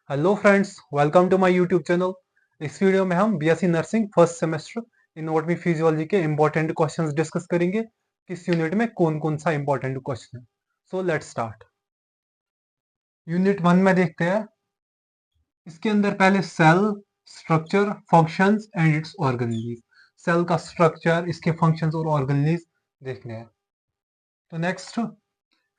Hello friends, welcome to my YouTube channel. इस video में हम BSc nursing first semester anatomy physiology के important questions discuss करेंगे। किस यूनिट में कौन कौन सा इंपॉर्टेंट क्वेश्चन है। So let's start. यूनिट 1 में देखते हैं। इसके अंदर पहले cell structure, functions and its organelles. Cell का स्ट्रक्चर, इसके फंक्शंस और ऑर्गेनेलिज देखने हैं। तो नेक्स्ट,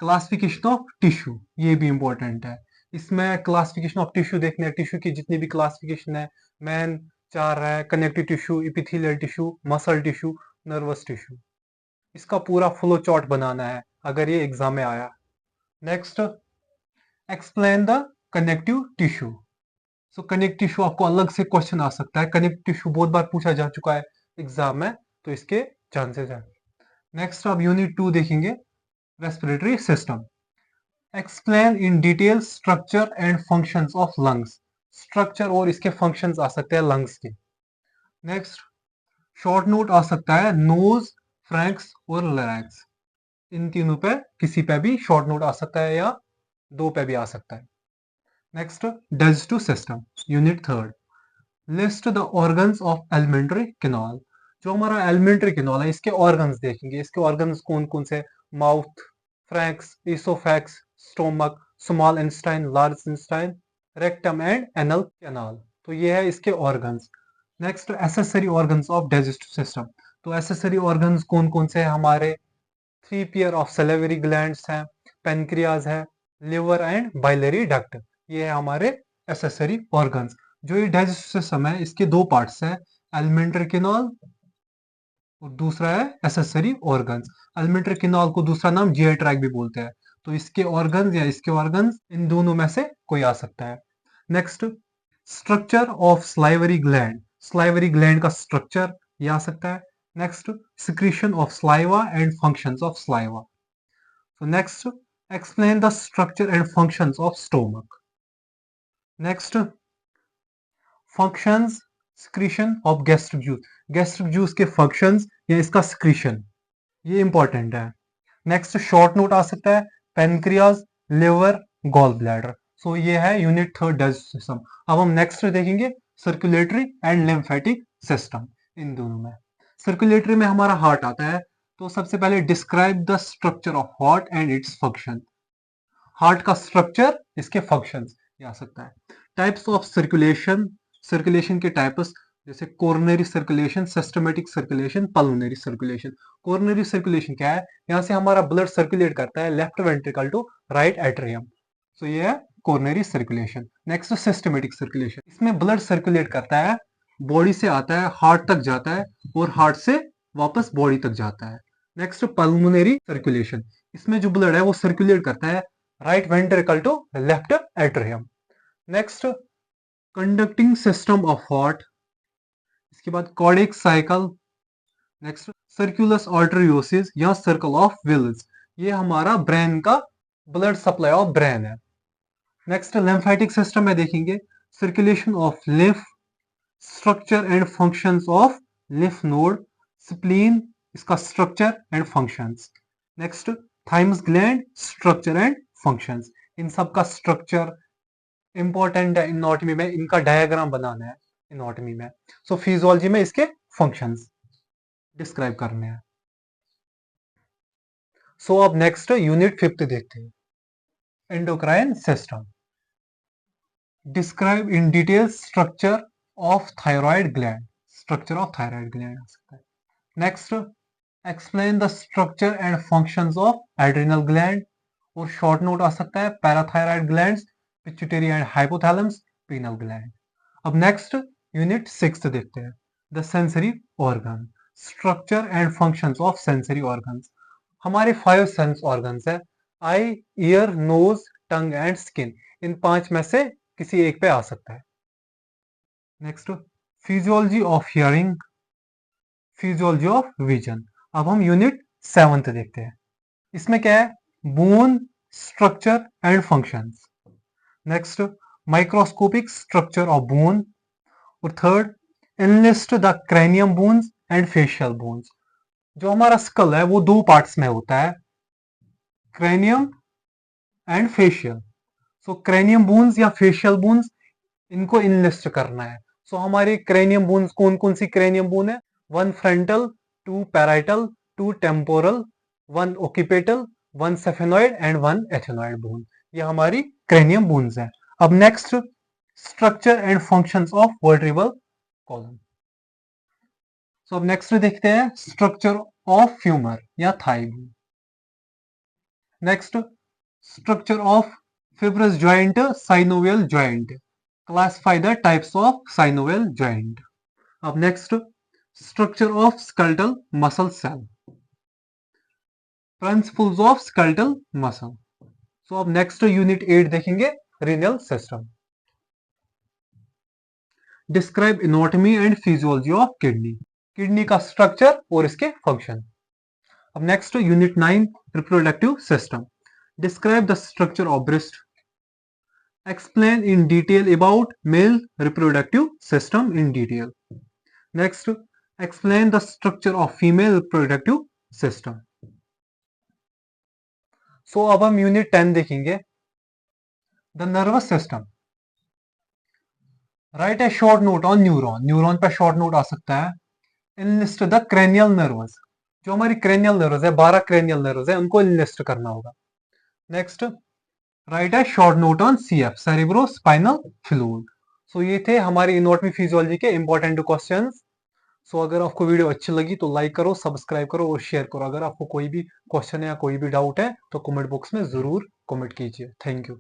क्लासिफिकेशन ऑफ टिश्यू, ये भी इंपॉर्टेंट है। इसमें क्लासिफिकेशन ऑफ टिश्यू देखने हैं। टिश्यू की जितनी भी क्लासिफिकेशन है, मैन चार है: connective tissue, epithelial tissue, muscle tissue, nervous tissue. इसका पूरा फ्लो चार्ट बनाना है अगर ये एग्जाम में आया। Next, explain the connective tissue. So connective tissue आपको अलग से क्वेश्चन आ सकता है। कनेक्टिव टिश्यू बहुत बार पूछा जा चुका है एग्जाम में, तो इसके चांसेस है। नेक्स्ट आप यूनिट 2 देखेंगे, respiratory system. Explain in detail structure and functions of lungs. Structure और इसके फंक्शंस आ सकते हैं लंग्स के। नेक्स्ट, शॉर्ट नोट आ सकता है नोज, फ्रैंक्स और लैरिंक्स। इन तीनों पे किसी पे भी शॉर्ट नोट आ सकता है या दो पे भी आ सकता है। Next, digestive system, unit 3। List the organs of alimentary canal. जो हमारा एलिमेंट्री कैनाल है, इसके ऑर्गन्स देखेंगे। इसके ऑर्गन्स कौन कौन से: mouth, pharynx, oesophagus, stomach, small intestine, large intestine, rectum and anal canal. तो ये है इसके organs. Next, accessory organs of digestive system. तो एसेसरी ऑर्गन्स कौन कौन से हैं हमारे: three pair of salivary glands हैं, पेनक्रियाज है, लिवर एंड बाइलरी डक्ट। ये है हमारे एसेसरी ऑर्गन्स। जो ये डाइजेस्टिव सिस्टम है, इसके दो पार्ट्स हैं: एलिमेंट्री कैनाल और दूसरा है एसेसरी ऑर्गन्स। एलिमेंट्री कैनाल को दूसरा नाम जीआई ट्रैक्ट भी बोलते हैं। तो इसके ऑर्गन्स या इसके ऑर्गन्स इन दोनों में से कोई आ सकता है। Next, structure of salivary gland. Salivary gland का स्ट्रक्चर ये आ सकता है। Next, secretion of saliva and functions of saliva. So next, explain the structure and functions of stomach. Next, functions, secretion of gastric juice. Gastric juice के functions या इसका secretion, ये important है। नेक्स्ट, शॉर्ट नोट आ सकता है pancreas, liver, gall bladder. सो ये है यूनिट 3 डाइजेस्टिव सिस्टम। अब हम नेक्स्ट देखेंगे सर्कुलेटरी एंड लिम्फेटिक सिस्टम। इन दोनों में सर्कुलेटरी में हमारा हार्ट आता है। तो सबसे पहले describe the structure of heart and its function. Heart का स्ट्रक्चर, इसके फंक्शंस ये आ सकता है। टाइप्स ऑफ सर्कुलेशन, सर्कुलेशन के टाइप्स जैसे coronary circulation, systematic circulation, pulmonary circulation. Coronary circulation क्या है? यहाँ से हमारा ब्लड सर्कुलेट करता है left ventricle to right atrium. So ये है coronary circulation. Next, systematic circulation. इसमें ब्लड सर्कुलेट करता है, बॉडी से आता है, हार्ट तक जाता है और हार्ट से वापस बॉडी तक जाता है। Next, pulmonary circulation. इसमें जो ब्लड है वो सर्कुलेट करता है right ventricle to left atrium. Next, conducting system of heart. इसके बाद कॉर्डिक साइकिल। नेक्स्ट, सर्कुलस आर्टरियोसिस या सर्कल ऑफ विल्स। ये हमारा ब्रेन का ब्लड सप्लाई ऑफ ब्रेन है। नेक्स्ट, लिम्फेटिक सिस्टम में देखेंगे circulation of lymph, structure and functions of lymph node, spleen, इसका structure and functions. Next, thymus gland, structure and functions. इन सब का स्ट्रक्चर इंपॉर्टेंट है। एनाटॉमी में इनका डायग्राम बनाना है एनाटॉमी में। सो फिजियोलॉजी में इसके फंक्शंस डिस्क्राइब करने हैं। सो अब नेक्स्ट यूनिट 5 देखते हैं, endocrine system. Describe in detail structure of thyroid gland. Structure of thyroid gland आ सकता है। Next, explain the structure and functions of adrenal gland. और शॉर्ट नोट आ सकता है parathyroid glands, pituitary and hypothalamus, pineal gland. अब next unit 6 देखते हैं, the sensory organ. Structure and functions of sensory organs. हमारे 5 सेंस ऑर्गन्स है: eye, ear, nose, tongue and skin. इन 5 में से किसी एक पे आ सकता है। Next, physiology of hearing, physiology of vision. अब हम यूनिट 7 देखते हैं। इसमें क्या है? Bone structure and functions. Next, microscopic structure of bone. और third, enlist the cranium bones and facial bones. जो हमारा स्कल है वो दो पार्ट्स में होता है, cranium and facial. So cranium bones या फेशियल बोन्स, इनको इनलिस्ट करना है। सो हमारी क्रेनियम बोन्स कौन कौन सी क्रेनियम बोन है? 1 frontal, 2 parietal, 2 temporal, 1 occipital, 1 sphenoid and 1 ethmoid bone. ये हमारी क्रेनियम बोन्स है। अब next, structure and functions of vertebral column. So अब नेक्स्ट देखते हैं स्ट्रक्चर ऑफ फ्यूमर या thigh bone. Next, structure of fibrous joint, synovial joint. Classify the types of synovial joint. अब next, structure of skeletal muscle cell. Principles of skeletal muscle. So अब next unit 8 देखेंगे renal system. Describe anatomy and physiology of kidney. Kidney का structure और इसके function. अब next unit 9 reproductive system. Describe the structure of breast. Explain in detail about male reproductive system in detail. Next, explain the structure of female reproductive system. So अब हम unit 10 देखेंगे the nervous system. Right a short note on neuron. Neuron पे short note आ सकता है। Enlist the cranial nerves. जो हमारी cranial nerves है, 12 क्रेनियल नर्व्स है, उनको इनलिस्ट करना होगा। Next, write a short note on CF, cerebro spinal fluid. So ये थे हमारी एनाटॉमी फिजियोलॉजी के इंपॉर्टेंट क्वेश्चंस। सो अगर आपको वीडियो अच्छी लगी तो लाइक करो, सब्सक्राइब करो और शेयर करो। अगर आपको कोई भी क्वेश्चन या कोई भी डाउट है तो कमेंट बॉक्स में जरूर कमेंट कीजिए। Thank you.